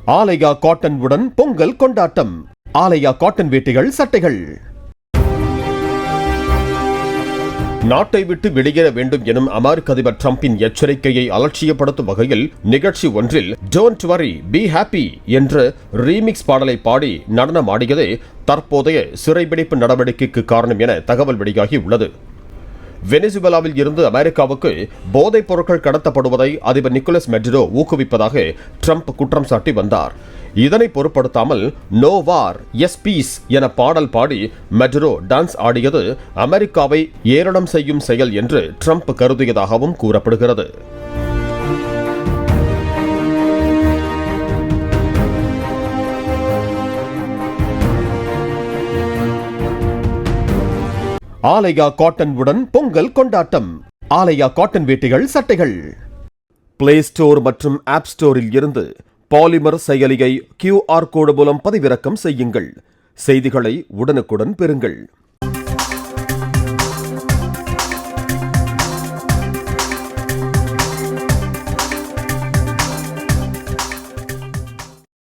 ஆலயா cotton உடன் பொங்கல் கொண்டாட்டம். ஆலயா cotton வேட்டிகள், சட்டைகள். நாட்டை விட்டு வெளியேற வேண்டும் எனும் அமெரிக்க அதிபர் டிரம்பின் எச்சரிக்கையை அலட்சியப்படுத்தும் வகையில் நிகழ்ச்சி ஒன்றில் "டோன்ட் வரி, பி ஹாப்பி" என்ற ரீமிக்ஸ் பாடலை பாடி நடனமாடியதே தற்போதைய சிறைபிடிப்பு நடவடிக்கைக்கு காரணம் என தகவல் வெளியாகி உள்ளது. வெனிசுவேலாவில் இருந்து அமெரிக்காவுக்கு போதைப் பொருட்கள் கடத்தப்படுவதை அதிபர் நிக்கோலஸ் மெடுரோ ஊக்குவிப்பதாக ட்ரம்ப் குற்றம் சாட்டி வந்தார். இதனை பொருட்படுத்தாமல் "நோ வார், எஸ் பீஸ்" என பாடல் பாடி மெடுரோ டான்ஸ் ஆடியது அமெரிக்காவை ஏளனம் செய்யும் செயல் என்று ட்ரம்ப் கருதியதாகவும் கூறப்படுகிறது. ஆலயா காட்டன் உடன் பொங்கல் கொண்டாட்டம். ஆலயா காட்டன் வேட்டிகள், சட்டைகள். பிளே ஸ்டோர் மற்றும் ஆப் ஸ்டோரில் இருந்து பாலிமர் செயலியை QR கோடு மூலம் பதிவிறக்கம் செய்யுங்கள். செய்திகளை உடனுக்குடன் பெறுங்கள்.